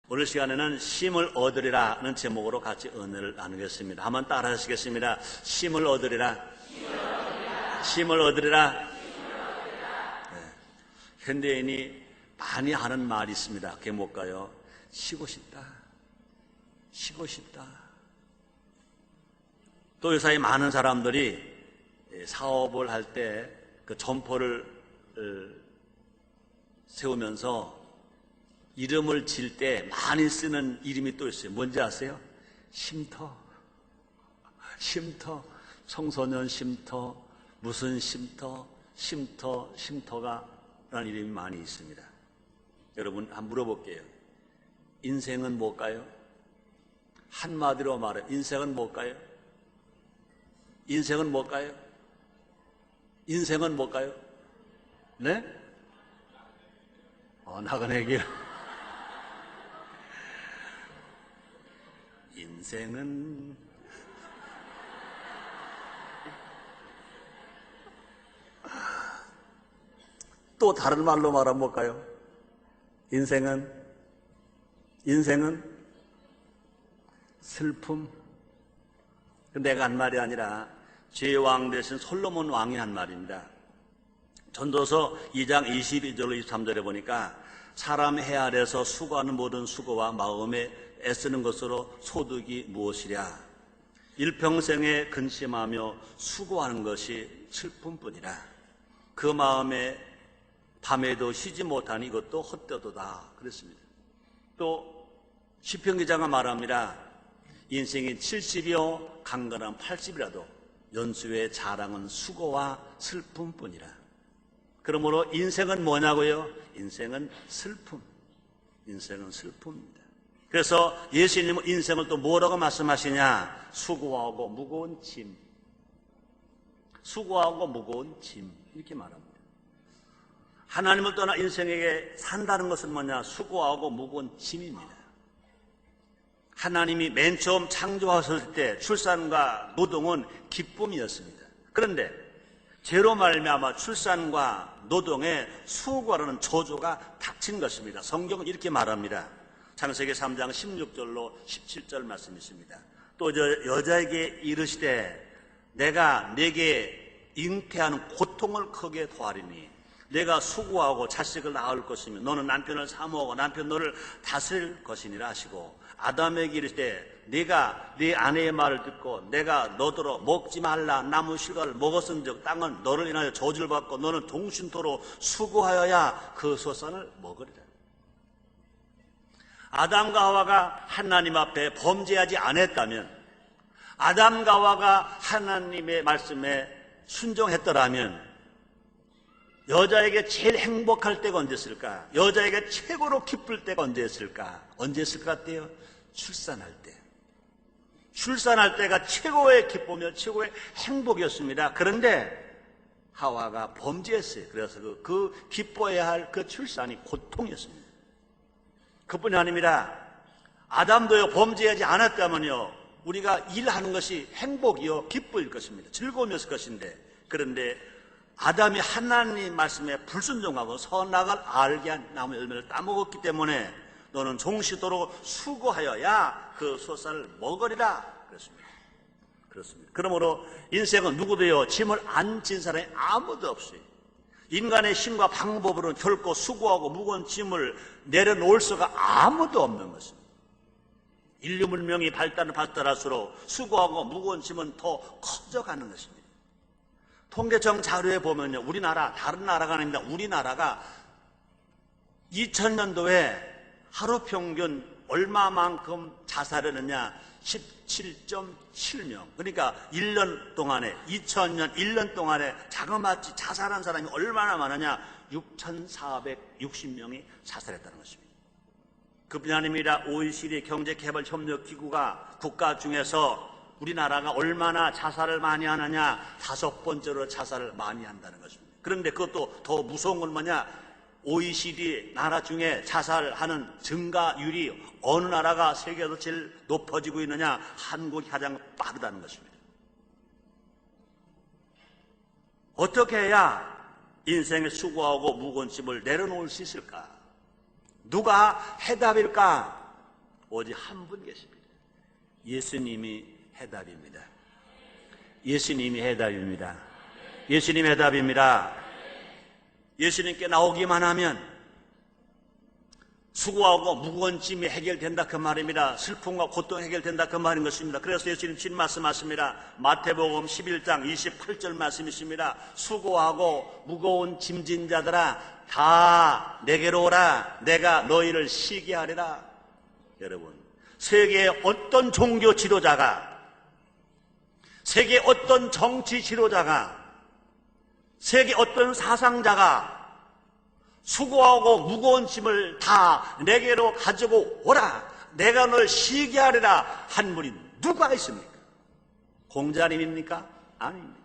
오늘 시간에는 쉼을 얻으리라는 제목으로 같이 은혜를 나누겠습니다. 한번 따라 하시겠습니다. 쉼을 얻으리라. 쉼을 얻으리라. 네. 현대인이 많이 하는 말이 있습니다. 그게 뭘까요? 쉬고 싶다. 쉬고 싶다. 또 요사이 많은 사람들이 사업을 할 때 그 점포를 세우면서 이름을 질 때 많이 쓰는 이름이 또 있어요. 뭔지 아세요? 쉼터. 쉼터. 청소년 쉼터. 무슨 쉼터. 쉼터. 쉼터가 라는 이름이 많이 있습니다. 여러분 한번 물어볼게요. 인생은 뭘까요? 한마디로 말해 인생은 뭘까요? 인생은 뭘까요? 인생은 뭘까요? 네? 나그네길. 인생은 또 다른 말로 말하면 뭘까요? 인생은 슬픔. 내가 한 말이 아니라 제왕 대신 솔로몬 왕이 한 말입니다. 전도서 2장 22절로 23절에 보니까 사람 해 아래서 수고하는 모든 수고와 마음에 애쓰는 것으로 소득이 무엇이랴. 일평생에 근심하며 수고하는 것이 슬픔뿐이라. 그 마음에 밤에도 쉬지 못하니 이것도 헛되도다. 그랬습니다. 또 시편 기자가 말합니다. 인생이 70이요 강건한 80이라도 연수의 자랑은 수고와 슬픔뿐이라. 그러므로 인생은 뭐냐고요? 인생은 슬픔. 인생은 슬픔입니다. 그래서 예수님은 인생을 또 뭐라고 말씀하시냐? 수고하고 무거운 짐. 수고하고 무거운 짐. 이렇게 말합니다. 하나님을 떠나 인생에게 산다는 것은 뭐냐? 수고하고 무거운 짐입니다. 하나님이 맨 처음 창조하셨을 때 출산과 노동은 기쁨이었습니다. 그런데 죄로 말미암아 출산과 노동에 수고하라는 저주가 닥친 것입니다. 성경은 이렇게 말합니다. 창세기 3장 16절로 17절 말씀이 있습니다. 또 여자에게 이르시되 내가 네게 잉태하는 고통을 크게 더하리니 내가 수고하고 자식을 낳을 것이며 너는 남편을 사모하고 남편 너를 다스릴 것이니라 하시고 아담에게 이르시되 네가 네 아내의 말을 듣고 내가 너더러 먹지 말라 나무 실과를 먹었은즉 땅은 너를 인하여 저주를 받고 너는 동신토로 수고하여야 그 소산을 먹으리라. 아담과 하와가 하나님 앞에 범죄하지 않았다면, 아담과 하와가 하나님의 말씀에 순종했더라면 여자에게 제일 행복할 때가 언제였을까? 여자에게 최고로 기쁠 때가 언제였을까? 언제였을 것 같아요? 출산할 때. 출산할 때가 최고의 기쁨이며 최고의 행복이었습니다. 그런데 하와가 범죄했어요. 그래서 그 기뻐해야 할 그 출산이 고통이었습니다. 그뿐이 아닙니다. 아담도요 범죄하지 않았다면요 우리가 일하는 것이 행복이요 기쁨일 것입니다. 즐거움이었을 것인데, 그런데 아담이 하나님 말씀에 불순종하고 선악을 알게 한 나무 열매를 따먹었기 때문에 너는 종시도록 수고하여야 그 소산을 먹으리라 그렇습니다. 그러므로 인생은 누구도요 짐을 안 진 사람이 아무도 없어요. 인간의 힘과 방법으로는 결코 수고하고 무거운 짐을 내려놓을 수가 아무도 없는 것입니다. 인류 문명이 발달할수록 수고하고 무거운 짐은 더 커져가는 것입니다. 통계청 자료에 보면요, 우리나라, 다른 나라가 아닙니다. 우리나라가 2000년도에 하루 평균 얼마만큼 자살했느냐? 17.7명. 그러니까 1년 동안에, 2000년 1년 동안에 자그마치 자살한 사람이 얼마나 많으냐? 6,460명이 자살했다는 것입니다. 그뿐이 아닙니다. OECD 경제개발협력기구가 국가 중에서 우리나라가 얼마나 자살을 많이 하느냐, 5번째로 자살을 많이 한다는 것입니다. 그런데 그것도 더 무서운 건 뭐냐, OECD 나라 중에 자살하는 증가율이 어느 나라가 세계에서 제일 높아지고 있느냐, 한국이 가장 빠르다는 것입니다. 어떻게 해야 인생에 수고하고 무거운 짐을 내려놓을 수 있을까? 누가 해답일까? 오직 한 분 계십니다. 예수님이 해답입니다. 예수님이 해답입니다. 예수님이 해답입니다. 예수님께 나오기만 하면 수고하고 무거운 짐이 해결된다 그 말입니다. 슬픔과 고통이 해결된다 그 말인 것입니다. 그래서 예수님 진 말씀하십니다. 마태복음 11장 28절 말씀이십니다. 수고하고 무거운 짐진 자들아 다 내게로 오라. 내가 너희를 쉬게 하리라. 여러분, 세계의 어떤 종교 지도자가, 세계 어떤 정치 지도자가, 세계 어떤 사상자가 수고하고 무거운 짐을 다 내게로 가지고 오라. 내가 널 쉬게 하리라 한 분이 누가 있습니까? 공자님입니까? 아닙니다.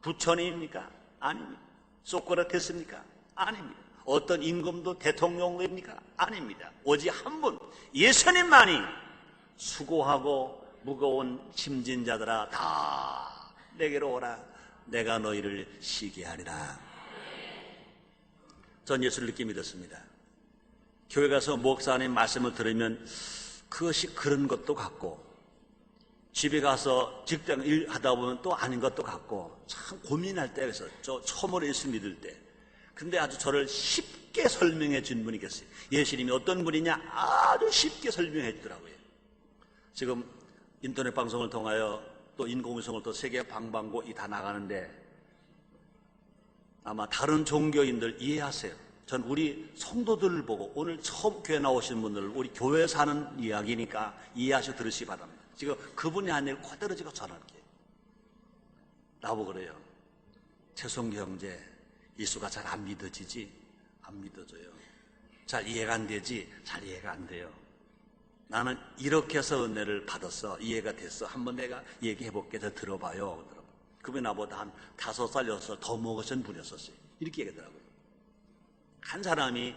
부처님입니까? 아닙니다. 소크라테스입니까? 아닙니다. 어떤 임금도 대통령입니까? 아닙니다. 오직 한 분, 예수님만이 수고하고 무거운 짐진 자들아 다 내게로 오라. 내가 너희를 쉬게 하리라. 전 예수를 늦게 믿었습니다. 교회 가서 목사님 말씀을 들으면 그것이 그런 것도 같고, 집에 가서 직장 일 하다 보면 또 아닌 것도 같고, 참 고민할 때가 있어요. 저 처음으로 예수 믿을 때. 근데 아주 저를 쉽게 설명해 준 분이 계세요. 예수님이 어떤 분이냐 아주 쉽게 설명해 주더라고요. 지금 인터넷 방송을 통하여 또 인공위성을 또 세계 방방곡이 다 나가는데 아마 다른 종교인들 이해하세요. 전 우리 성도들을 보고, 오늘 처음 교회 나오신 분들 우리 교회 사는 이야기니까 이해하셔 들으시기 바랍니다. 지금 그분이 아니라 그대로 지금 전할게요. 나보고 그래요. 최성규 형제, 예수가 잘 안 믿어지지? 안 믿어져요. 잘 이해가 안 되지? 잘 이해가 안 돼요. 나는 이렇게 해서 은혜를 받았어. 이해가 됐어. 한번 내가 얘기해볼게. 더 들어봐요. 그분이 나보다 한 5살, 6살 더 먹으신 분이었었어요. 이렇게 얘기하더라고요. 한 사람이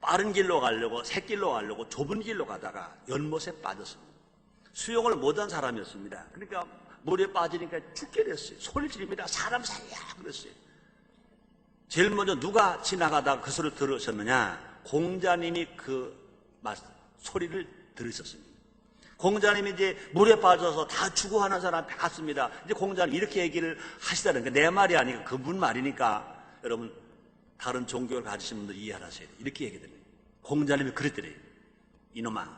빠른 길로 가려고, 새길로 가려고 좁은 길로 가다가 연못에 빠졌습니다. 수영을 못한 사람이었습니다. 그러니까 물에 빠지니까 죽게 됐어요. 소리 지릅니다. 사람 살려! 그랬어요. 제일 먼저 누가 지나가다가 그 소리를 들으셨느냐? 공자님이 그 소리를 들으셨습니다. 공자님이 이제 물에 빠져서 다 죽어가는 사람 봤습니다. 이제 공자님 이렇게 얘기를 하시다는 게 내 말이 아니고 그분 말이니까 여러분 다른 종교를 가지신 분들 이해하셔야 돼요. 이렇게 얘기합니다. 공자님이 그랬더래요. 이놈아,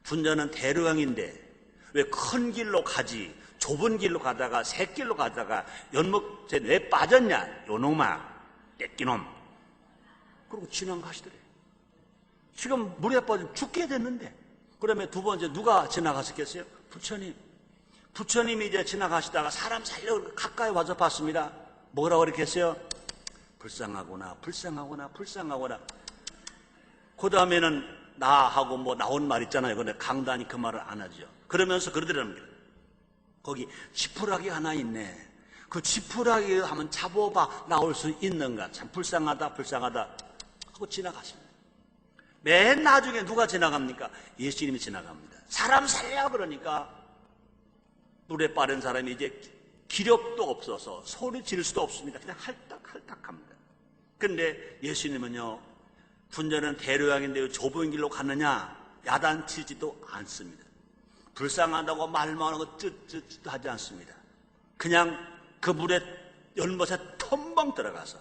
분자는 대류강인데 왜 큰 길로 가지 좁은 길로 가다가 새길로 가다가 연못에 왜 빠졌냐? 요놈아, 떼끼놈. 그리고 지나가시더래요. 지금 물에 빠지면 죽게 됐는데, 그러면 두 번째 누가 지나갔었겠어요? 부처님. 부처님이 이제 지나가시다가 사람 살려 가까이 와서 봤습니다. 뭐라고 그렇게 했어요? 불쌍하구나, 불쌍하구나, 불쌍하구나. 그 다음에는 나하고 뭐 나온 말 있잖아요. 근데 강단이 그 말을 안 하죠. 그러면서 그러더랍니다. 거기 지푸라기 하나 있네. 그 지푸라기 한번 잡아봐 나올 수 있는가? 참 불쌍하다, 불쌍하다 하고 지나갔습니다. 맨 나중에 누가 지나갑니까? 예수님이 지나갑니다. 사람 살려 그러니까 물에 빠른 사람이 이제 기력도 없어서 소리 지를 수도 없습니다. 그냥 할딱할딱합니다. 그런데 예수님은요, 분자는 대류양인데 좁은 길로 갔느냐? 야단치지도 않습니다. 불쌍하다고 말만 하고 쯧쯧 하지 않습니다. 그냥 그 물에 연못에 텀벙 들어가서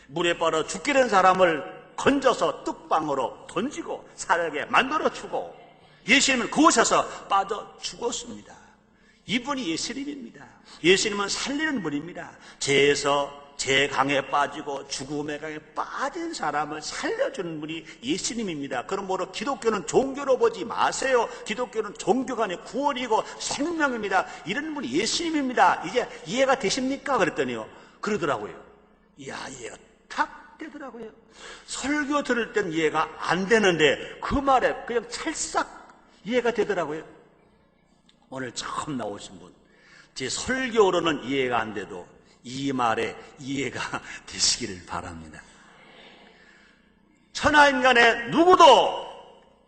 물에 빠져 죽게 된 사람을 건져서 뚝방으로 던지고 살게 만들어주고 예수님은 그곳에서 빠져 죽었습니다. 이분이 예수님입니다. 예수님은 살리는 분입니다. 제 강에 빠지고 죽음의 강에 빠진 사람을 살려주는 분이 예수님입니다. 그러므로 기독교는 종교로 보지 마세요. 기독교는 종교가 아니고 구원이고 생명입니다. 이런 분이 예수님입니다. 이제 이해가 되십니까? 그랬더니요, 그러더라고요. 이야, 이해가 탁 되더라고요. 설교 들을 땐 이해가 안 되는데 그 말에 그냥 찰싹 이해가 되더라고요. 오늘 처음 나오신 분, 제 설교로는 이해가 안 돼도 이 말에 이해가 되시기를 바랍니다. 천하인간에 누구도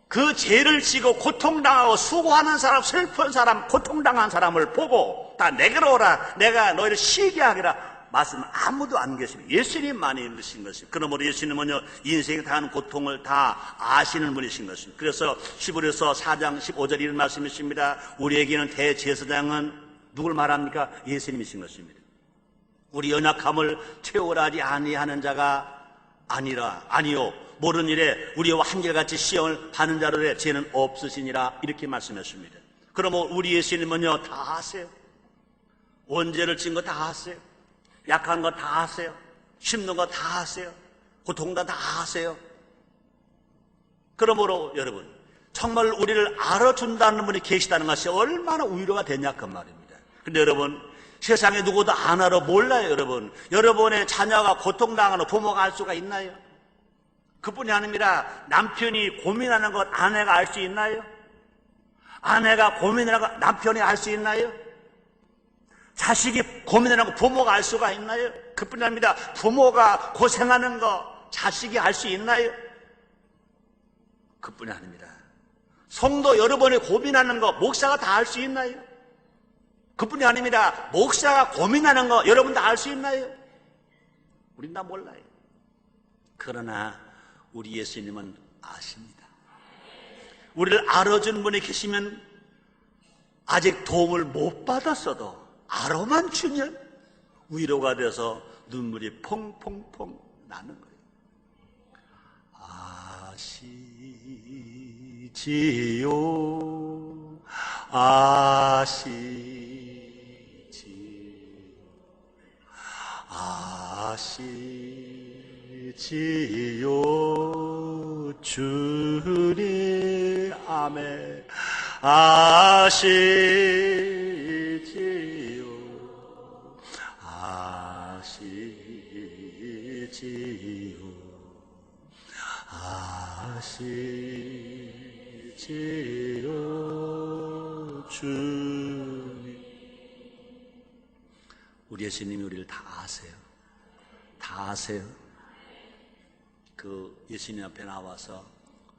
그 죄를 지고 고통당하고 수고하는 사람, 슬픈 사람, 고통당한 사람을 보고 다 내게로 오라, 내가 너희를 쉬게 하리라 말씀 아무도 안 계십니다. 예수님만이 있으신 것입니다. 그러므로 예수님은요, 인생에 당하는 고통을 다 아시는 분이신 것입니다. 그래서 히브리서 4장 15절 이런 말씀이십니다. 우리에게는 대제사장은 누굴 말합니까? 예수님이신 것입니다. 우리 연약함을 채워하지 아니하는 자가 아니요 모르는 일에 우리와 한결같이 시험을 받는 자로의 죄는 없으시니라, 이렇게 말씀하십니다. 그러면 우리 예수님은요, 다 아세요. 원죄를 진 거 다 아세요. 약한 거 다 아세요. 힘든 거 다 아세요. 고통도 다 아세요. 그러므로 여러분, 정말 우리를 알아준다는 분이 계시다는 것이 얼마나 위로가 되냐 그 말입니다. 근데 여러분, 세상에 누구도 안 알아 몰라요. 여러분의 자녀가 고통당하는 부모가 알 수가 있나요? 그뿐이 아닙니다. 남편이 고민하는 것 아내가 알 수 있나요? 아내가 고민하는 것 남편이 알 수 있나요? 자식이 고민하는 거 부모가 알 수가 있나요? 그뿐이 아닙니다. 부모가 고생하는 거 자식이 알 수 있나요? 그뿐이 아닙니다. 성도 여러분이 고민하는 거 목사가 다 알 수 있나요? 그뿐이 아닙니다. 목사가 고민하는 거 여러분 다 알 수 있나요? 우린 다 몰라요. 그러나 우리 예수님은 아십니다. 우리를 알아준 분이 계시면 아직 도움을 못 받았어도 알아만 주면 위로가 돼서 눈물이 퐁퐁퐁 나는 거예요. 아시지요, 아시지요, 주님, 아멘. 아시지요, 아시지요, 주님. 우리 예수님이 우리를 다 아세요. 다 아세요. 그 예수님 앞에 나와서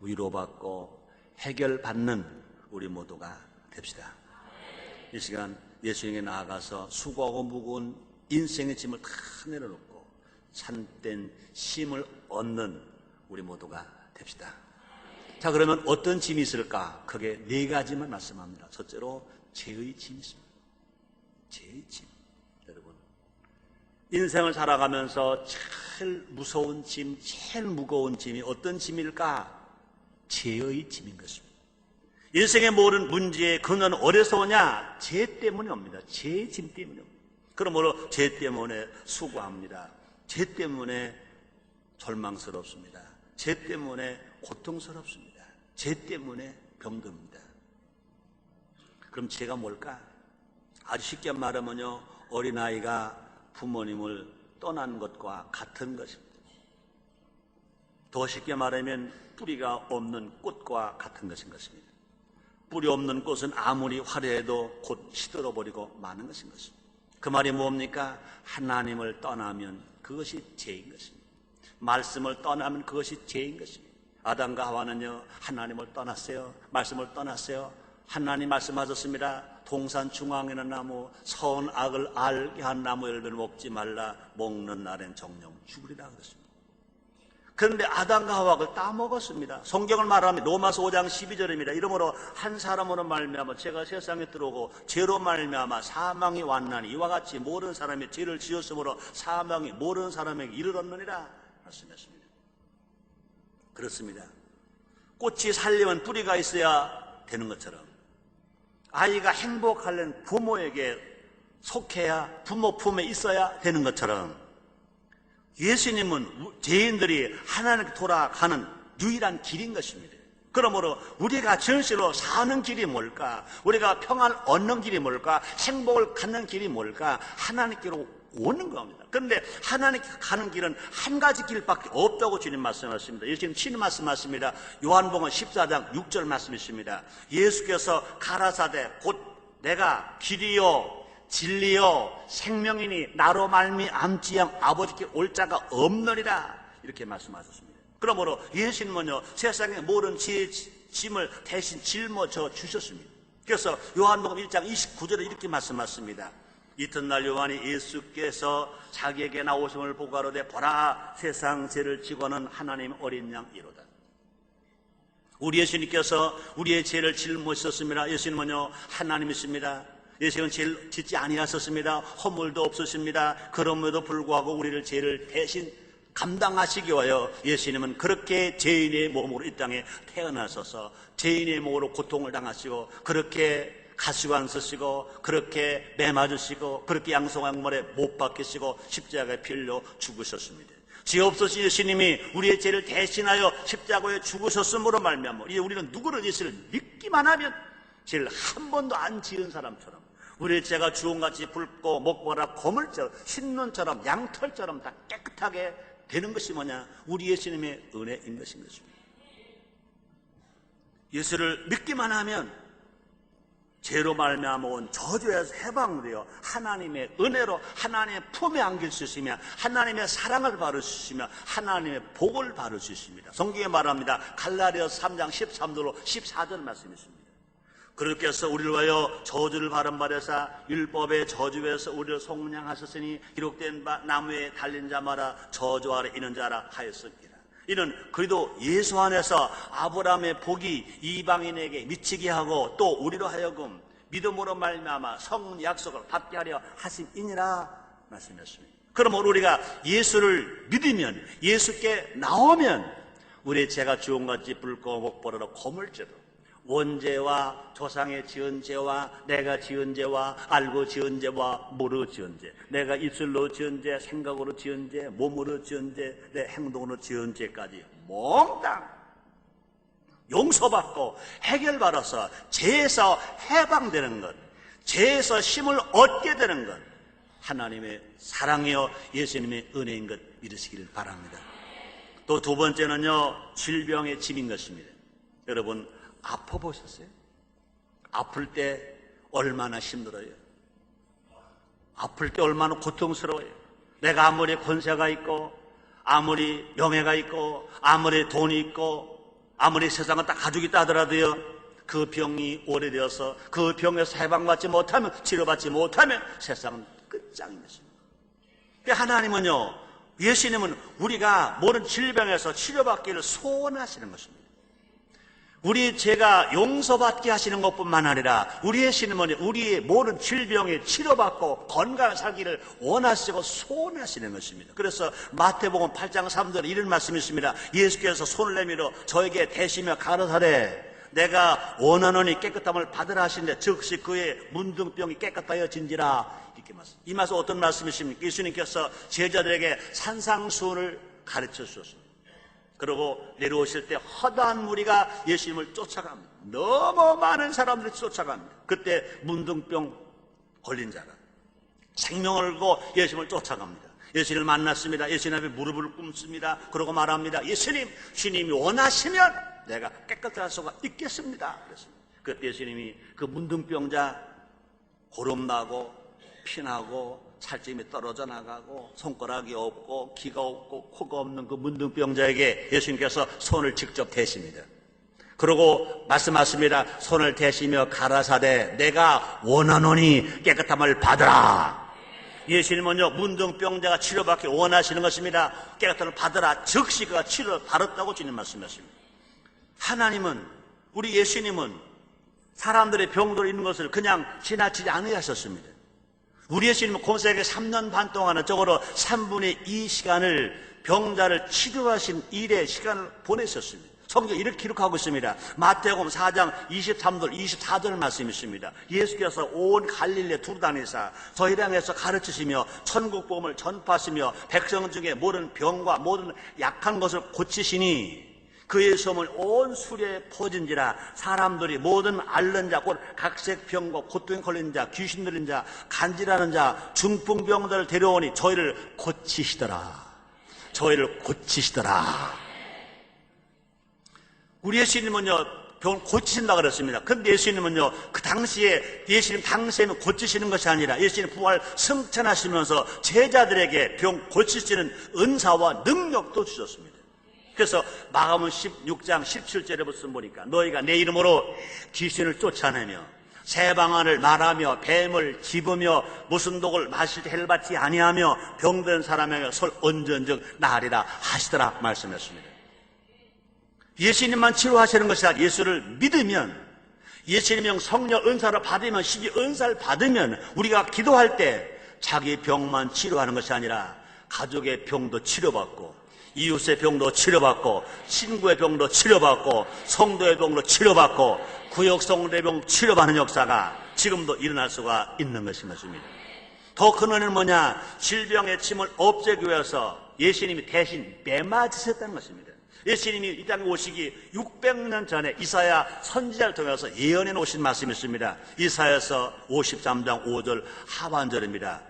위로받고 해결받는 우리 모두가 됩시다. 이 시간 예수님께 나아가서 수고하고 무거운 인생의 짐을 다 내려놓고 참된 쉼을 얻는 우리 모두가 됩시다. 자, 그러면 어떤 짐이 있을까? 크게 네 가지만 말씀합니다. 첫째로 죄의 짐이 있습니다. 죄의 짐. 여러분, 인생을 살아가면서 제일 무서운 짐, 제일 무거운 짐이 어떤 짐일까? 죄의 짐인 것입니다. 인생의 모든 문제의 근원은 어디서 오냐? 죄 때문에 옵니다. 죄의 짐 때문에 옵니다. 그러므로 죄 때문에 수고합니다. 죄 때문에 절망스럽습니다. 죄 때문에 고통스럽습니다. 죄 때문에 병듭니다. 그럼 죄가 뭘까? 아주 쉽게 말하면요, 어린아이가 부모님을 떠난 것과 같은 것입니다. 더 쉽게 말하면 뿌리가 없는 꽃과 같은 것인 것입니다. 뿌리 없는 꽃은 아무리 화려해도 곧 시들어버리고 마는 것인 것입니다. 그 말이 뭡니까? 하나님을 떠나면 그것이 죄인 것입니다. 말씀을 떠나면 그것이 죄인 것입니다. 아담과 하와는요, 하나님을 떠났어요. 말씀을 떠났어요. 하나님 말씀하셨습니다. 동산 중앙에 있는 나무, 선악을 알게 한 나무 열매를 먹지 말라. 먹는 날엔 정령 죽으리라 그랬습니다. 그런데 아담과 하와가 따먹었습니다. 성경을 말하면 로마서 5장 12절입니다. 이러므로 한 사람으로 말미암아 죄가 세상에 들어오고 죄로 말미암아 사망이 왔나니 이와 같이 모든 사람이 죄를 지었으므로 사망이 모든 사람에게 이르렀느니라 말씀했습니다. 그렇습니다. 꽃이 살려면 뿌리가 있어야 되는 것처럼 아이가 행복하려면 부모에게 속해야 부모 품에 있어야 되는 것처럼 예수님은 죄인들이 하나님께 돌아가는 유일한 길인 것입니다. 그러므로 우리가 진실로 사는 길이 뭘까? 우리가 평안을 얻는 길이 뭘까? 행복을 갖는 길이 뭘까? 하나님께로 오는 겁니다. 그런데 하나님께 가는 길은 한 가지 길밖에 없다고 주님 말씀하십니다. 예수님 친히 말씀하십니다. 요한복음 14장 6절 말씀이십니다. 예수께서 가라사대 곧 내가 길이요 진리요 생명이니 나로 말미암지양 아버지께 올 자가 없느니라 이렇게 말씀하셨습니다. 그러므로 예수님은요 세상의 모든 죄의 짐을 대신 짊어져 주셨습니다. 그래서 요한복음 1장 29절에 이렇게 말씀하십니다. 이튿날 요한이 예수께서 자기에게 나오심을 보고 가로되 보라 세상 죄를 지고는 하나님 어린 양 이로다. 우리 예수님께서 우리의 죄를 짊어지셨습니다. 예수님은요 하나님이십니다. 예수님은 죄를 짓지 아니하셨습니다. 허물도 없으십니다. 그럼에도 불구하고 우리를 죄를 대신 감당하시기 위하여 예수님은 그렇게 죄인의 몸으로 이 땅에 태어나셔서 죄인의 몸으로 고통을 당하시고 그렇게 가시관 쓰시고 그렇게 매 맞으시고 그렇게 양송악물에 못 박히시고 십자가에 피 흘려 죽으셨습니다. 죄 없으신 예수님이 우리의 죄를 대신하여 십자가에 죽으셨으므로 말미암아 이제 우리는 누구를 예수를 믿기만 하면 죄를 한 번도 안 지은 사람처럼 우리의 죄가 주홍같이 붉고 목보라 거물처럼 흰눈처럼 양털처럼 다 깨끗하게 되는 것이 뭐냐? 우리 예수님의 은혜인 것인 것입니다. 예수를 믿기만 하면 죄로 말미암아 온 저주에서 해방되어 하나님의 은혜로 하나님의 품에 안길 수 있으며 하나님의 사랑을 받을 수 있으며 하나님의 복을 받을 수 있습니다. 성경에 말합니다. 갈라디아서 3장 13절로 14절 말씀이 있습니다. 그렇게서 우리를 위하여 저주를 받은 바 되사 율법의 저주에서 우리를 속량하셨으니 기록된 바 나무에 달린 자마다 저주 아래 있는 자라 하였습니다. 이는 그래도 예수 안에서 아브라함의 복이 이방인에게 미치게 하고 또 우리로 하여금 믿음으로 말미암아 성 약속을 받게 하려 하심이니라 말씀했습니다. 그러면 우리가 예수를 믿으면 예수께 나오면 우리의 죄가 주홍같이 붉고 목보라로 거물죄로 원죄와 조상의 지은 죄와 내가 지은 죄와 알고 지은 죄와 모르고 지은 죄, 내가 입술로 지은 죄, 생각으로 지은 죄, 몸으로 지은 죄, 내 행동으로 지은 죄까지 몽땅 용서받고 해결받아서 죄에서 해방되는 것, 죄에서 힘을 얻게 되는 것, 하나님의 사랑이요 예수님의 은혜인 것 믿으시길 바랍니다. 또 두 번째는요 질병의 짐인 것입니다. 여러분 아파 보셨어요? 아플 때 얼마나 힘들어요? 아플 때 얼마나 고통스러워요? 내가 아무리 권세가 있고 아무리 명예가 있고 아무리 돈이 있고 아무리 세상을 다 가지고 있다 하더라도요 그 병이 오래되어서 그 병에서 해방받지 못하면 치료받지 못하면 세상은 끝장인 것입니다. 하나님은요 예수님은 우리가 모든 질병에서 치료받기를 소원하시는 것입니다. 우리 죄가 용서받게 하시는 것뿐만 아니라 우리의 신임은 우리의 모든 질병에 치료받고 건강하게 살기를 원하시고 소원하시는 것입니다. 그래서 마태복음 8장 3절에 이런 말씀이 있습니다. 예수께서 손을 내밀어 저에게 대시며 가라사대 내가 원하노니 깨끗함을 받으라 하시는데 즉시 그의 문둥병이 깨끗하여진지라 이렇게 말씀. 이 말씀 어떤 말씀이십니까? 예수님께서 제자들에게 산상수훈을 가르쳐 주셨습니다. 그리고 내려오실 때 허다한 무리가 예수님을 쫓아갑니다. 너무 많은 사람들이 쫓아갑니다. 그때 문둥병 걸린 자가 생명을 걸고 예수님을 쫓아갑니다. 예수님을 만났습니다. 예수님 앞에 무릎을 꿇습니다. 그러고 말합니다. 예수님, 주님이 원하시면 내가 깨끗할 수가 있겠습니다. 그랬습니다. 그때 예수님이 그 문둥병자 고름나고 피나고 살점이 떨어져 나가고 손가락이 없고 귀가 없고 코가 없는 그 문둥병자에게 예수님께서 손을 직접 대십니다. 그러고 말씀하십니다. 손을 대시며 가라사대 내가 원하노니 깨끗함을 받으라. 예수님은요 문둥병자가 치료받기 원하시는 것입니다. 깨끗함을 받으라. 즉시 그가 치료를 받았다고 주님 말씀하십니다. 하나님은 우리 예수님은 사람들의 병들어 있는 것을 그냥 지나치지 않으려 하셨습니다. 우리 예수님은 공생에 3년 반 동안은 적어도 3분의 2 시간을 병자를 치료하신 일의 시간을 보내셨습니다. 성경 이렇게 기록하고 있습니다. 마태복음 4장 23절 24절 말씀이 있습니다. 예수께서 온 갈릴리에 두루다니사 저희를 향해서 가르치시며 천국 복음을 전파하시며 백성 중에 모든 병과 모든 약한 것을 고치시니 그의 소문이 온 수레에 퍼진지라 사람들이 모든 앓는 자 곧 각색병과 고통에 걸린 자 귀신 들린 자 간질하는 자 중풍병들을 데려오니 저희를 고치시더라. 저희를 고치시더라. 우리 예수님은요 병을 고치신다 그랬습니다. 근데 예수님은요 그 당시에 예수님 당시에는 고치시는 것이 아니라 예수님 부활 승천하시면서 제자들에게 병 고치시는 은사와 능력도 주셨습니다. 그래서 마가복음 16장 17절에 보니까 너희가 내 이름으로 귀신을 쫓아내며 새 방언을 말하며 뱀을 집으며 무슨 독을 마실 때 해를 받지 아니하며 병든 사람에게 솔 언전즉 나으리라 하시더라 말씀했습니다. 예수님만 치료하시는 것이 아니라 예수를 믿으면, 예수님의 성령 은사를 받으면, 시기 은사를 받으면 우리가 기도할 때 자기 병만 치료하는 것이 아니라 가족의 병도 치료받고, 이웃의 병도 치료받고, 친구의 병도 치료받고, 성도의 병도 치료받고, 구역 성도의 병 치료받는 역사가 지금도 일어날 수가 있는 것입니다. 더 큰 은혜는 뭐냐? 질병의 침을 없애기 위해서 예수님이 대신 매맞으셨다는 것입니다. 예수님이 이 땅에 오시기 600년 전에 이사야 선지자를 통해서 예언해 놓으신 말씀이 있습니다. 이사야서 53장 5절 하반절입니다.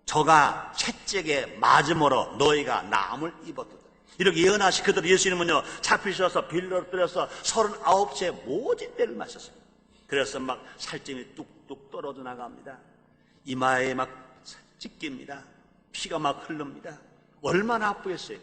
저가 채찍에 맞음으로 너희가 나음을 입었도다. 이렇게 예언하시 그대로 예수님은요, 잡히셔서 빌로 들여서 39채 모진 배를 마셨습니다. 그래서 막 살점이 뚝뚝 떨어져 나갑니다. 이마에 막 찢깁니다. 피가 막 흐릅니다. 얼마나 아프겠어요.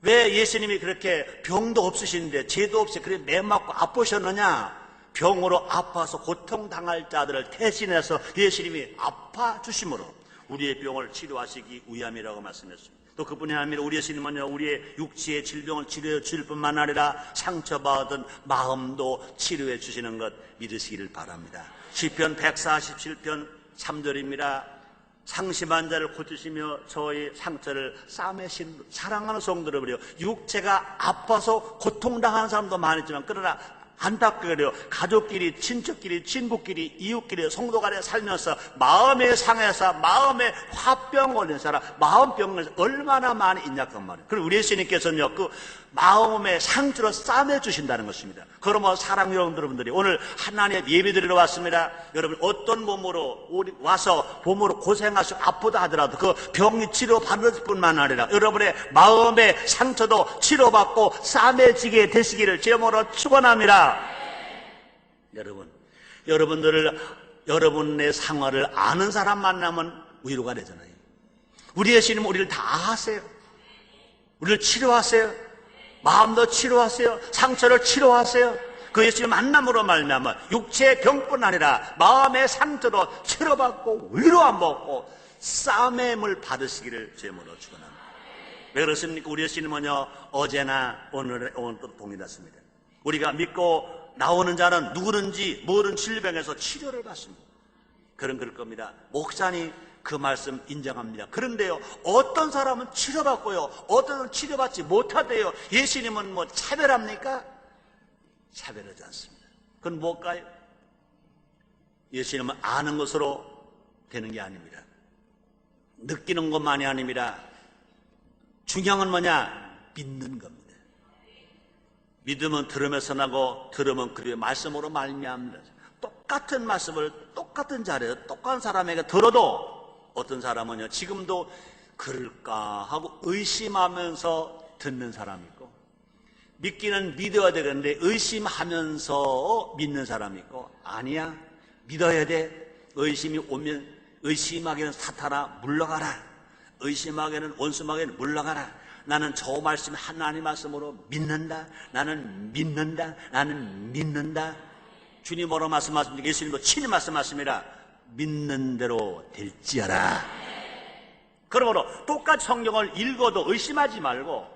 왜 예수님이 그렇게 병도 없으신데 죄도 없이 그렇게 매맞고 아프셨느냐? 병으로 아파서 고통당할 자들을 대신해서 예수님이 아파 주심으로 우리의 병을 치료하시기 위함이라고 말씀했습니다. 또 그뿐이 아니라 우리 예수님은요, 우리의 육체의 질병을 치료해 주실 뿐만 아니라 상처받은 마음도 치료해 주시는 것 믿으시기를 바랍니다. 시편 147편 3절입니다. 상심한 자를 고치시며 저의 상처를 싸매신 사랑하는 성도를 육체가 아파서 고통당하는 사람도 많았지만, 그러나 안타깝게도 가족끼리, 친척끼리, 친구끼리, 이웃끼리, 성도 간에 살면서 마음의 상해서 마음의 화병 걸린 사람, 마음병을 얼마나 많이 있냐 그 말이에요. 그리고 우리 예수님께서는요, 그 마음의 상처를 싸매주신다는 것입니다. 그러면 사랑 여러분들이 오늘 하나님의 예배드리러 왔습니다. 여러분 어떤 몸으로 와서 몸으로 고생하시고 아프다 하더라도 그 병이 치료받을 뿐만 아니라 여러분의 마음의 상처도 치료받고 싸매지게 되시기를 제목으로 축원합니다. 여러분의 상황을 아는 사람 만나면 위로가 되잖아요. 우리 예수님은 우리를 다 아세요. 우리를 치료하세요. 마음도 치료하세요. 상처를 치료하세요. 그 예수님 만남으로 말미암아 육체의 병뿐 아니라 마음의 상처도 치료받고 위로함 받고 싸매임을 받으시기를 제목으로 축원합니다. 왜 그렇습니까? 우리 예수님은요, 어제나 오늘도 동일하십니다. 우리가 믿고 나오는 자는 누구든지 모든 질병에서 치료를 받습니다. 그럴 겁니다. 목사님 그 말씀 인정합니다. 그런데요, 어떤 사람은 치료받고요, 어떤 사람은 치료받지 못하대요. 예수님은 뭐 차별합니까? 차별하지 않습니다. 그건 뭘까요? 예수님은 아는 것으로 되는 게 아닙니다. 느끼는 것만이 아닙니다. 중요한 건 뭐냐? 믿는 겁니다. 믿음은 들으면서 나고 들으면 그리고 말씀으로 말미암니다. 똑같은 말씀을 똑같은 자리에서 똑같은 사람에게 들어도 어떤 사람은요, 지금도 그럴까 하고 의심하면서 듣는 사람이 있고, 믿기는 믿어야 되는데 의심하면서 믿는 사람이 있고, 아니야, 믿어야 돼. 의심이 오면 의심하기는 사탄아 물러가라. 의심하기는 원수마귀는 물러가라. 나는 저 말씀 하나님 말씀으로 믿는다. 나는 믿는다. 나는 믿는다. 주님 뭐라고 말씀하십니까? 예수님도 친히 말씀하십니다. 믿는 대로 될지어라. 그러므로 똑같이 성경을 읽어도 의심하지 말고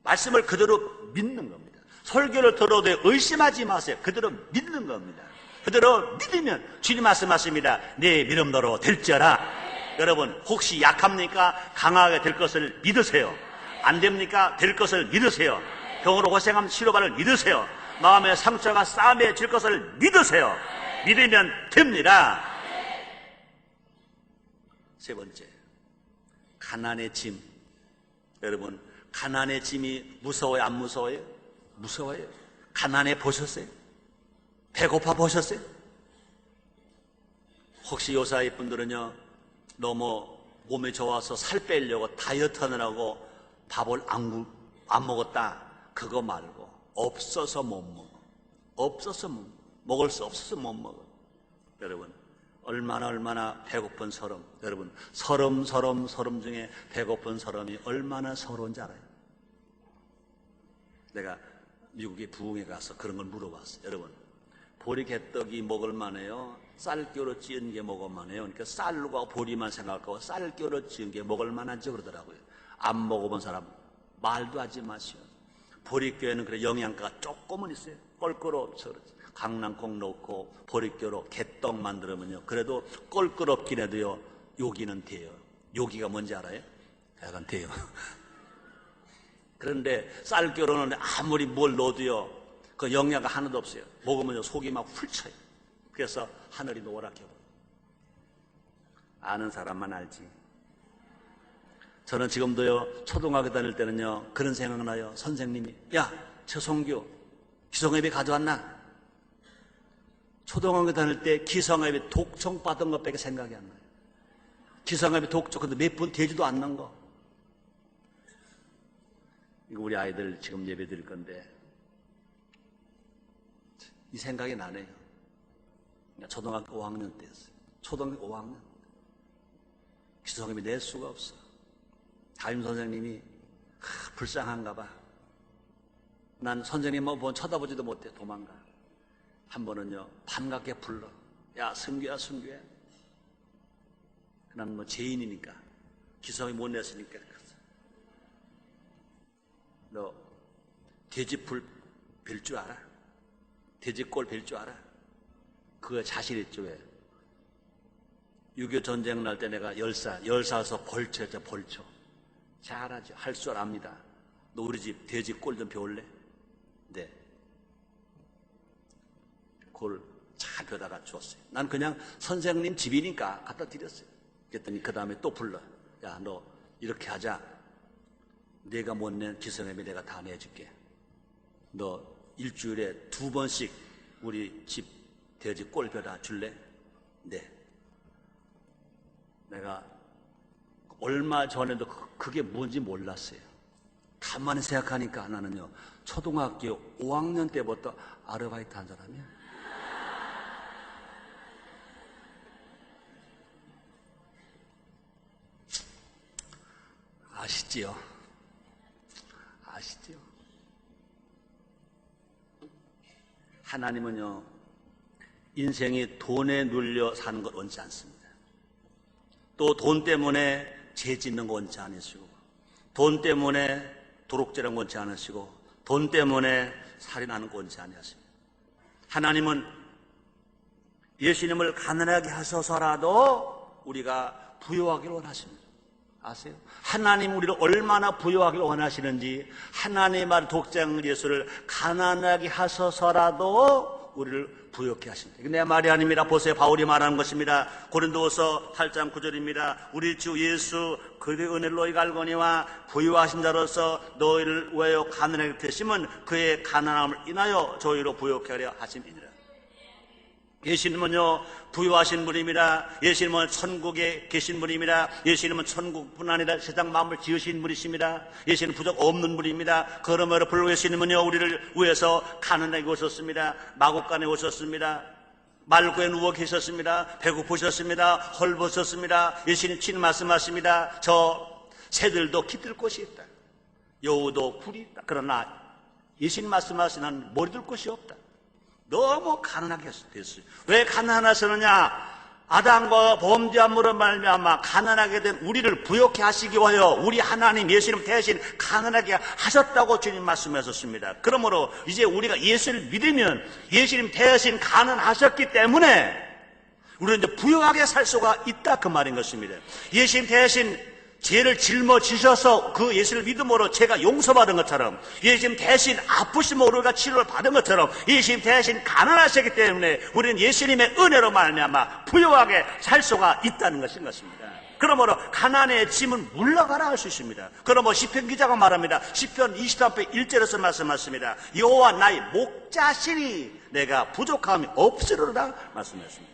말씀을 그대로 믿는 겁니다. 설교를 들어도 의심하지 마세요. 그대로 믿는 겁니다. 그대로 믿으면 주님 말씀하십니다. 네 믿음대로 될지어라. 여러분 혹시 약합니까? 강하게 될 것을 믿으세요. 안 됩니까? 될 것을 믿으세요. 병으로 고생하면 치료받을 믿으세요. 마음의 상처가 싸매질 것을 믿으세요. 믿으면 됩니다. 세 번째, 가난의 짐. 여러분 가난의 짐이 무서워요? 안 무서워요? 무서워요. 가난해 보셨어요? 배고파 보셨어요? 혹시 요사이 분들은요, 너무 몸이 좋아서 살 빼려고 다이어트 하느라고 밥을 안 먹었다, 그거 말고 없어서 못 먹어. 없어서 못 먹어. 먹을 수 없어서 못 먹어. 여러분 얼마나 배고픈 서름. 여러분 서름 중에 배고픈 서름이 얼마나 서러운지 알아요? 내가 미국의 부흥회 가서 그런 걸 물어봤어요. 여러분 보리개떡이 먹을만해요? 쌀겨로 찌은 게 먹을만해요? 그러니까 쌀과 보리만 생각하고 쌀겨로 찌은 게 먹을만하죠 그러더라고요. 안 먹어본 사람 말도 하지 마시오. 보리교에는 그래 영양가가 조금은 있어요. 껄끄럽죠. 강낭콩 넣고 보리교로 개떡 만들면요, 그래도 껄끄럽긴 해도요, 요기는 돼요. 요기가 뭔지 알아요? 약간 돼요. 그런데 쌀겨로는 아무리 뭘 넣어도요, 그 영양가 하나도 없어요. 먹으면요 속이 막 훌쳐요. 그래서 하늘이 노랗게 보여요. 아는 사람만 알지. 저는 지금도요, 초등학교 다닐 때는요, 그런 생각나요. 선생님이, 야, 최성규, 기성예비 가져왔나? 초등학교 다닐 때 기성예비 독청 받은 것밖에 생각이 안 나요. 기성예비 독청, 근데 몇 분 되지도 않는 거. 이거 우리 아이들 지금 예배 드릴 건데, 이 생각이 나네요. 초등학교 5학년 때였어요. 초등학교 5학년. 기성예비 낼 수가 없어. 담임 선생님이 불쌍한가 봐. 난 선생님 뭐 쳐다보지도 못해. 도망가. 한 번은요 반갑게 불러. 야 승규야 승규야. 난 뭐 죄인이니까 기성이 못 냈으니까. 너 돼지풀 빌 줄 알아? 돼지골 빌 줄 알아? 그거 자신 있죠. 왜? 6.25 전쟁 날 때 내가 10살에서 벌초였죠. 벌초. 잘하죠. 할 줄 압니다. 너 우리 집 돼지 꼴 좀 배울래? 네. 골 잘 벼다가 주었어요. 난 그냥 선생님 집이니까 갖다 드렸어요. 그랬더니 그 다음에 또 불러. 야, 너 이렇게 하자. 내가 못 낸 기성예비 내가 다 내줄게. 너 일주일에 2번씩 우리 집 돼지 꼴 벼다 줄래? 네. 내가 얼마 전에도 그게 뭔지 몰랐어요. 가만히 생각하니까 나는요, 초등학교 5학년 때부터 아르바이트 한 사람이야. 아시지요? 아시지요? 하나님은요, 인생이 돈에 눌려 사는 것 원치 않습니다. 또 돈 때문에 죄 짓는 거 원치 않으시고, 돈 때문에 도록질한 거 원치 않으시고, 돈 때문에 살인하는 거 원치 않으십니다. 하나님은 예수님을 가난하게 하셔서라도 우리가 부유하기를 원하십니다. 아세요? 하나님 우리를 얼마나 부유하기를 원하시는지, 하나님의 말 독자인 예수를 가난하게 하셔서라도 우리를 부유케 하십니다. 내 말이 아닙니다. 보세요. 바울이 말하는 것입니다. 고린도후서 8장 9절입니다. 우리 주 예수 그의 은혜를 너희가 알거니와 부유하신 자로서 너희를 위하여 가난하게 되심은 그의 가난함을 인하여 저희로 부유케 하려 하심이니라. 예수님은요 부유하신 분입니다. 예수님은 천국에 계신 분입니다. 예수님은 천국뿐 아니라 세상 마음을 지으신 분이십니다. 예수님은 부족 없는 분입니다. 그러므로 불로 예수님은요 우리를 위해서 가난하게 오셨습니다. 마곡간에 오셨습니다. 말고에 누워 계셨습니다. 배고프셨습니다. 헐벗었습니다. 예수님 친히 말씀하십니다. 저 새들도 깃들 곳이 있다. 여우도 굴이 있다. 그러나 예수님 말씀하시는 머리 둘 곳이 없다. 너무 가난하게 됐어요. 왜 가난하셨느냐? 아담과 범죄함으로 말미암아 가난하게 된 우리를 부욕케 하시기 위하여 우리 하나님 예수님 대신 가난하게 하셨다고 주님 말씀하셨습니다. 그러므로 이제 우리가 예수를 믿으면 예수님 대신 가난하셨기 때문에 우리는 이제 부유하게 살 수가 있다 그 말인 것입니다. 예수님 대신 죄를 짊어지셔서 그 예수를 믿음으로 죄가 용서받은 것처럼, 예수님 대신 아프심으로 우리가 치료를 받은 것처럼 예수님 대신 가난하시기 때문에 우리는 예수님의 은혜로 말미암아 부유하게 살 수가 있다는 것인 것입니다. 그러므로 가난의 짐은 물러가라 할 수 있습니다. 그러므로 시편 기자가 말합니다. 시편 23편 1절에서 말씀하십니다. 여호와 나의 목자시니 내가 부족함이 없으리로다 말씀하셨습니다.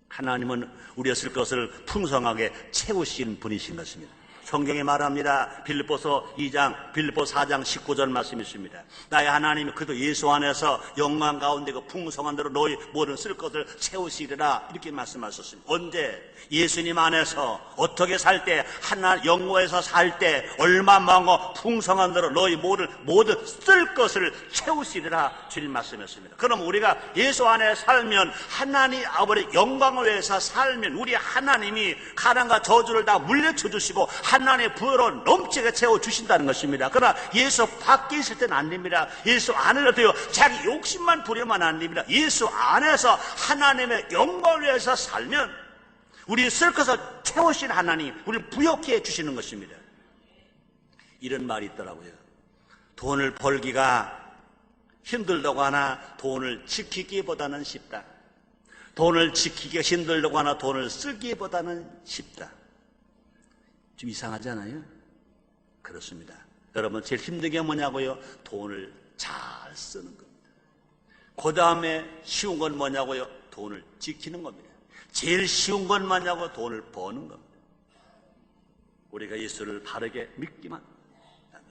하나님은 우리의 쓸 것을 풍성하게 채우신 분이신 것입니다. 성경에 말합니다. 빌립보서 4장 19절 말씀이 있습니다. 나의 하나님이 그도 예수 안에서 영광 가운데 그 풍성한 대로 너희 모든 쓸 것을 채우시리라 이렇게 말씀하셨습니다. 언제? 예수님 안에서 어떻게 살 때, 하나 영광에서 살 때 얼마 많고 풍성한 대로 너희 모든 쓸 것을 채우시리라 주님 말씀했습니다. 그럼 우리가 예수 안에 살면, 하나님 아버지 영광을 위해서 살면 우리 하나님이 가난과 저주를 다 물려쳐 주시고 하나님의 부여로 넘치게 채워주신다는 것입니다. 그러나 예수 밖에 있을 때는 안 됩니다. 예수 안에서도요, 자기 욕심만 부리면 안 됩니다. 예수 안에서 하나님의 영광을 위해서 살면 우리 쓸 것을 채우신 하나님, 우리를 부욕해 주시는 것입니다. 이런 말이 있더라고요. 돈을 벌기가 힘들다고 하나 돈을 지키기보다는 쉽다. 돈을 지키기가 힘들다고 하나 돈을 쓰기보다는 쉽다. 좀 이상하지 않아요? 그렇습니다. 여러분, 제일 힘든 게 뭐냐고요? 돈을 잘 쓰는 겁니다. 그 다음에 쉬운 건 뭐냐고요? 돈을 지키는 겁니다. 제일 쉬운 건 뭐냐고? 돈을 버는 겁니다. 우리가 예수를 바르게 믿기만 하면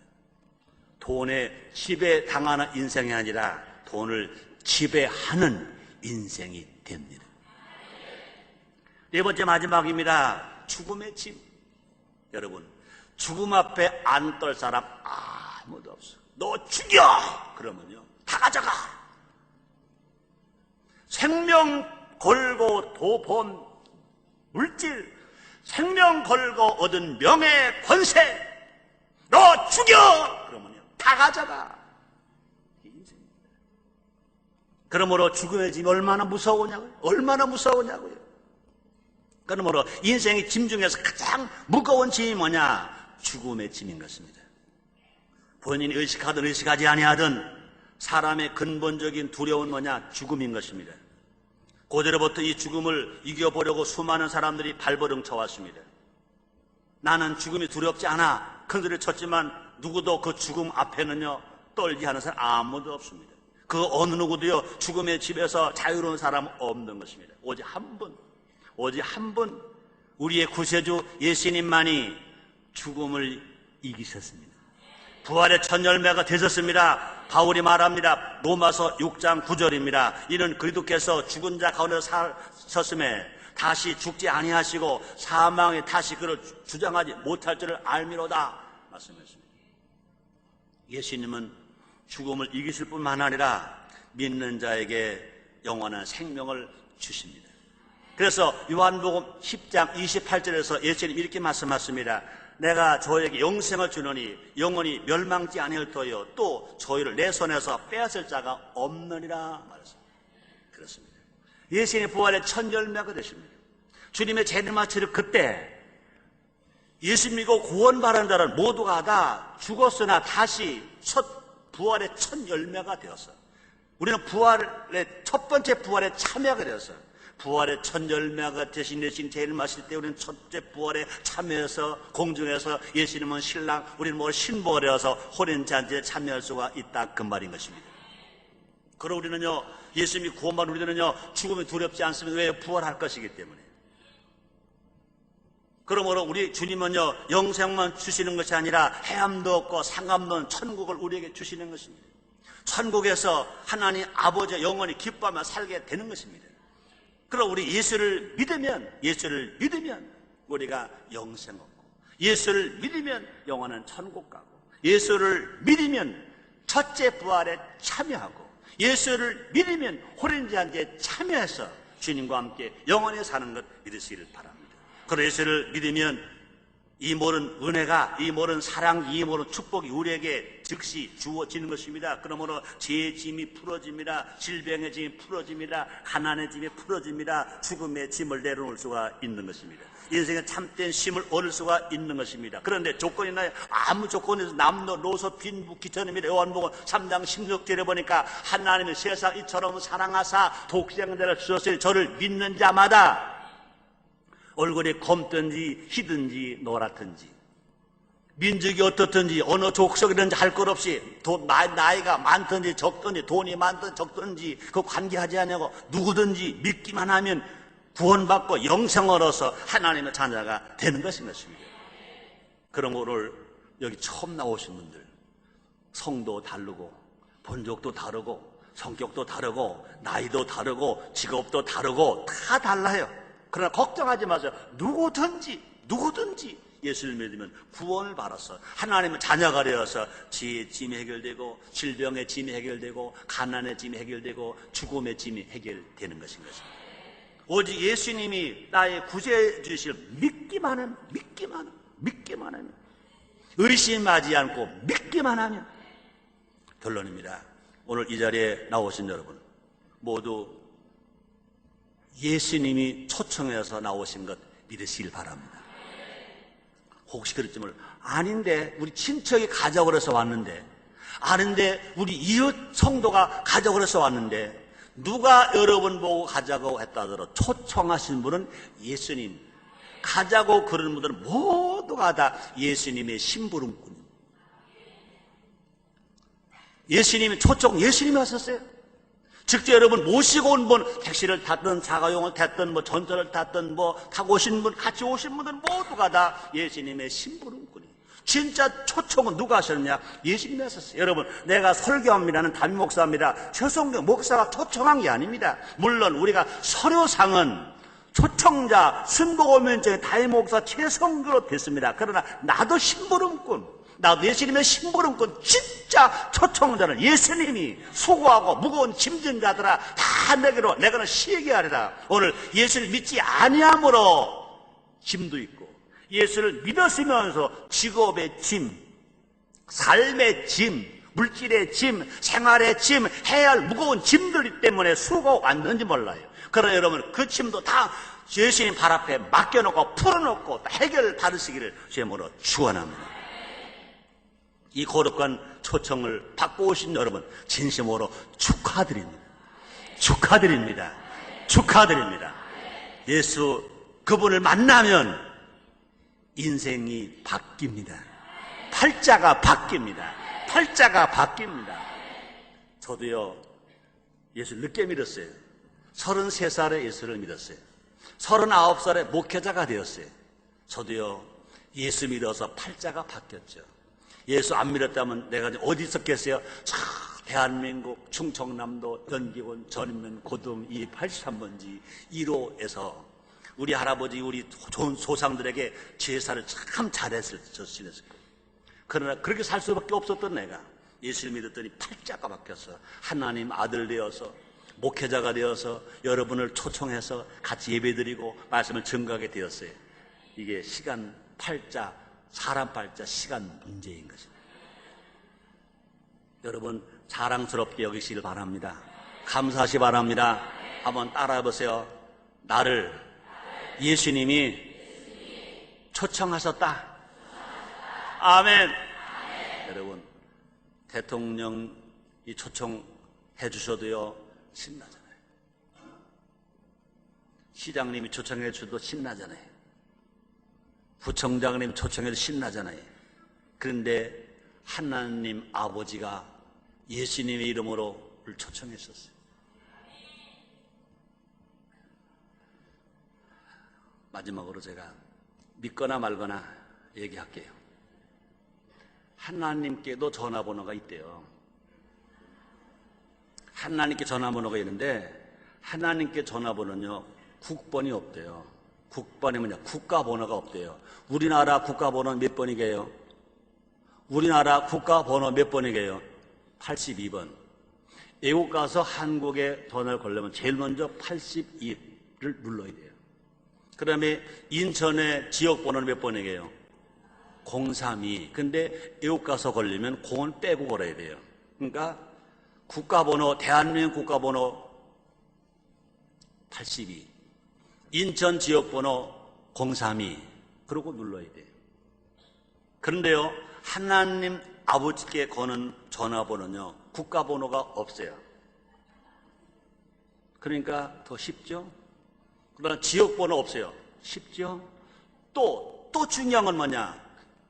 돈에 지배당하는 인생이 아니라 돈을 지배하는 인생이 됩니다. 네 번째 마지막입니다. 죽음의 짐. 여러분, 죽음 앞에 안 떨 사람 아무도 없어. 너 죽여! 그러면요, 다 가져가. 생명 걸고 도본 물질, 생명 걸고 얻은 명예, 권세, 너 죽여! 그러면요, 다 가져가. 인생입니다. 그러므로 죽음의 짐이 얼마나 무서우냐고요? 얼마나 무서우냐고요? 그러므로 인생의 짐 중에서 가장 무거운 짐이 뭐냐? 죽음의 짐인 것입니다. 본인이 의식하든 의식하지 아니하든 사람의 근본적인 두려움은 뭐냐? 죽음인 것입니다. 고대로부터 이 죽음을 이겨보려고 수많은 사람들이 발버둥 쳐왔습니다. 나는 죽음이 두렵지 않아 큰 소리를 쳤지만 누구도 그 죽음 앞에는요 떨지 않은 사람 아무도 없습니다. 그 어느 누구도요 죽음의 집에서 자유로운 사람 없는 것입니다. 오직 한 분, 우리의 구세주 예수님만이 죽음을 이기셨습니다. 부활의 첫 열매가 되셨습니다. 바울이 말합니다. 로마서 6장 9절입니다. 이는 그리스도께서 죽은 자 가운데 사셨음에 다시 죽지 아니하시고 사망에 다시 그를 주장하지 못할 줄을 알미로다 말씀했습니다. 예수님은 죽음을 이기실 뿐만 아니라 믿는 자에게 영원한 생명을 주십니다. 그래서 요한복음 10장 28절에서 예수님이 이렇게 말씀하십니다. 내가 저에게 영생을 주노니 영원히 멸망지 아니할 터여 또 저희를 내 손에서 빼앗을 자가 없느니라 말했습니다. 그렇습니다. 예수님의 부활의 첫 열매가 되십니다. 주님의 재림하시를 그때 예수 믿고 구원받은 자는 모두가 다 죽었으나 다시 부활의 첫 열매가 되었어요. 우리는 부활의 첫 번째 부활에 참여가 되었어요. 부활의 첫 열매가 되신 예수님 재림하실 때 우리는 첫째 부활에 참여해서 공중에서 예수님은 신랑, 우리는 뭐 신부되어서 혼인잔치에 참여할 수가 있다 그 말인 것입니다. 그리고 우리는요 예수님이 구원받은 우리는요 죽음이 두렵지 않습니다. 왜? 부활할 것이기 때문에. 그러므로 우리 주님은요 영생만 주시는 것이 아니라 해함도 없고 상함도 없는 천국을 우리에게 주시는 것입니다. 천국에서 하나님 아버지 영원히 기뻐하며 살게 되는 것입니다. 그럼 우리 예수를 믿으면 우리가 영생 얻고, 예수를 믿으면 영원한 천국 가고, 예수를 믿으면 첫째 부활에 참여하고, 예수를 믿으면 혼인잔치에 참여해서 주님과 함께 영원히 사는 것 믿으시기를 바랍니다. 그리고 예수를 믿으면 이 모든 은혜가, 이 모든 사랑, 이 모든 축복이 우리에게 즉시 주어지는 것입니다. 그러므로 죄의 짐이 풀어집니다. 질병의 짐이 풀어집니다. 가난의 짐이 풀어집니다. 죽음의 짐을 내려놓을 수가 있는 것입니다. 인생의 참된 쉼을 얻을 수가 있는 것입니다. 그런데 조건이 있나요? 아무 조건에서 남도 노소 빈부 기천입니다. 요한복음 3장 16절에 보니까 하나님은 세상 이처럼 사랑하사 독생자를 주셨으니 저를 믿는 자마다 얼굴이 검든지 희든지 노랗든지 민족이 어떻든지 어느 족속이든지 할 것 없이 나이가 많든지 적든지 돈이 많든지 적든지 그 관계하지 않냐고 누구든지 믿기만 하면 구원받고 영생을 얻어서 하나님의 자녀가 되는 것인 것입니다. 그럼 오늘 여기 처음 나오신 분들, 성도 다르고 본적도 다르고 성격도 다르고 나이도 다르고 직업도 다르고 다 달라요. 그러나 걱정하지 마세요. 누구든지 예수를 믿으면 구원을 받았어. 하나님은 자녀가 되어서 지혜의 짐이 해결되고 질병의 짐이 해결되고 가난의 짐이 해결되고 죽음의 짐이 해결되는 것인 것입니다. 오직 예수님이 나의 구세주의 주실 믿기만 하면 의심하지 않고 믿기만 하면 결론입니다. 오늘 이 자리에 나오신 여러분 모두 예수님이 초청해서 나오신 것 믿으시길 바랍니다. 혹시 그럴지 몰라. 아닌데 우리 친척이 가자고 그래서 왔는데, 아는데 우리 이웃 성도가 가자고 그래서 왔는데, 누가 여러분 보고 가자고 했다 하더라도 초청하신 분은 예수님, 가자고 그러는 분들은 모두가 다 예수님의 심부름꾼입니다. 예수님이 초청, 예수님이 하셨어요. 직접 여러분 모시고 온 분, 택시를 탔든 자가용을 탔든 뭐 전철을 탔든 뭐 타고 오신 분, 같이 오신 분들 모두가 다 예수님의 심부름꾼이에요. 진짜 초청은 누가 하셨느냐? 예수님이 하셨어요. 여러분, 내가 설교합니다는 담임 목사입니다. 최성경 목사가 초청한 게 아닙니다. 물론 우리가 서류상은 초청자 순복음위원장의 담임 목사 최성교로 됐습니다. 그러나 나도 심부름꾼, 나도 예수님의 심부름꾼, 진짜 초청자는 예수님이 수고하고 무거운 짐진 자들아 다 내게로 내가는 쉬게 하리라. 오늘 예수를 믿지 아니함으로 짐도 있고, 예수를 믿었으면서 직업의 짐, 삶의 짐, 물질의 짐, 생활의 짐, 해야 할 무거운 짐들 때문에 수고가 왔는지 몰라요. 그러나 여러분 그 짐도 다 예수님 발 앞에 맡겨놓고 풀어놓고 해결을 받으시기를 제물로 축원합니다. 이 거룩한 초청을 받고 오신 여러분 진심으로 축하드립니다. 축하드립니다. 예수 그분을 만나면 인생이 바뀝니다. 팔자가 바뀝니다. 저도요 예수를 늦게 믿었어요. 33살에 예수를 믿었어요. 39살에 목회자가 되었어요. 저도요 예수 믿어서 팔자가 바뀌었죠. 예수 안 믿었다면 내가 어디 있었겠어요? 저 대한민국 충청남도 연기군 전인면 고등 283번지 1호에서 우리 할아버지 우리 좋은 소상들에게 제사를 참 잘했을 거예요. 그러나 그렇게 살 수밖에 없었던 내가 예수를 믿었더니 팔자가 바뀌었어. 하나님 아들 되어서 목회자가 되어서 여러분을 초청해서 같이 예배드리고 말씀을 증거하게 되었어요. 이게 시간 팔자, 사람 팔자, 시간 문제인 것입니다. 여러분 자랑스럽게 여기시길 바랍니다. 감사하시 바랍니다. 한번 따라해보세요. 나를 예수님이 초청하셨다. 아멘. 여러분 대통령이 초청해 주셔도요 신나잖아요. 시장님이 초청해 주셔도 신나잖아요. 부청장님 초청해도 신나잖아요. 그런데 하나님 아버지가 예수님의 이름으로 초청했었어요. 마지막으로 제가 믿거나 말거나 얘기할게요. 하나님께도 전화번호가 있대요. 하나님께 전화번호가 있는데 하나님께 전화번호는요 국번이 없대요. 국번이 뭐냐? 국가번호가 없대요. 우리나라 국가번호는 몇 번이게요? 우리나라 국가번호 몇 번이게요? 82번. 외국 가서 한국에 전화를 걸려면 제일 먼저 82를 눌러야 돼요. 그 다음에 인천의 지역번호는 몇 번이게요? 032. 근데 외국 가서 걸리면 0은 빼고 걸어야 돼요. 그러니까 국가번호, 대한민국 국가번호 82. 인천 지역번호 032. 그러고 눌러야 돼요. 그런데요, 하나님 아버지께 거는 전화번호는요, 국가번호가 없어요. 그러니까 더 쉽죠? 그러나 지역번호 없어요. 쉽죠? 또 중요한 건 뭐냐?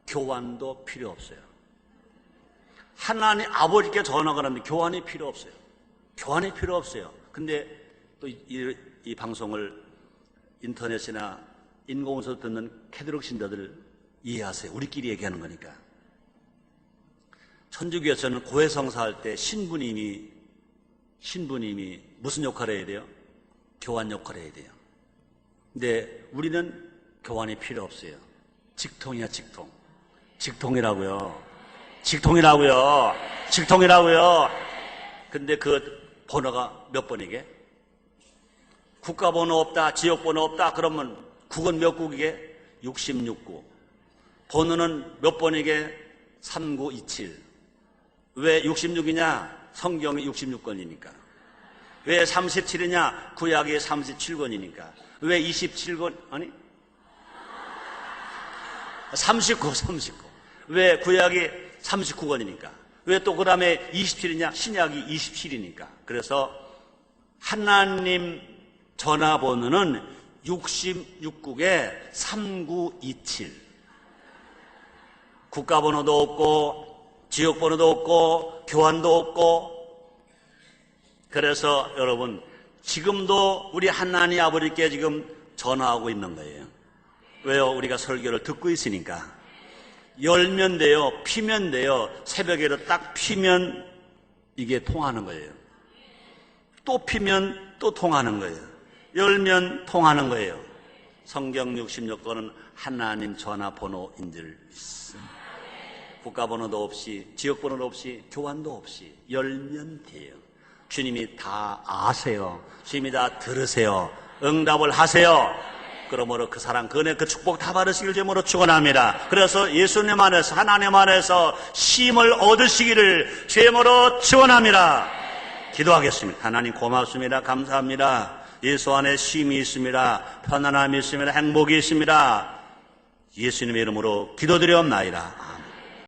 교환도 필요 없어요. 하나님 아버지께 전화가 왔는데 교환이 필요 없어요. 교환이 필요 없어요. 근데 또 이 방송을 인터넷이나 인공지능 듣는 캐드릭 신자들 이해하세요? 우리끼리 얘기하는 거니까. 천주교에서는 고해성사할 때 신부님이 무슨 역할을 해야 돼요? 교환 역할을 해야 돼요. 근데 우리는 교환이 필요 없어요. 직통이야, 직통. 직통이라고요. 근데 그 번호가 몇 번이게? 국가번호 없다, 지역번호 없다, 그러면 국은 몇 국이게? 66국. 번호는 몇 번이게? 3927. 왜 66이냐? 성경이 66권이니까. 왜 37이냐? 구약이 37권이니까. 왜 27권? 아니? 39. 왜 구약이 39권이니까. 왜 또 그 다음에 27이냐? 신약이 27이니까. 그래서 하나님 전화번호는 66국에 3927. 국가번호도 없고 지역번호도 없고 교환도 없고. 그래서 여러분 지금도 우리 하나님 아버지께 지금 전화하고 있는 거예요. 왜요? 우리가 설교를 듣고 있으니까. 열면 돼요, 피면 돼요. 새벽에도 딱 피면 이게 통하는 거예요. 또 피면 또 통하는 거예요. 열면 통하는 거예요. 성경 66권은 하나님 전화번호인 줄 믿습니다. 국가번호도 없이 지역번호도 없이 교환도 없이 열면 돼요. 주님이 다 아세요. 주님이 다 들으세요. 응답을 하세요. 그러므로 그 사랑, 그 은혜, 그 축복 다 받으시길 주님으로 축원합니다. 그래서 예수님 안에서, 하나님 안에서 쉼을 얻으시기를 주님으로 축원합니다. 기도하겠습니다. 하나님 고맙습니다. 감사합니다. 예수 안에 쉼이 있습니다. 편안함이 있습니다. 행복이 있습니다. 예수님의 이름으로 기도드리옵나이다.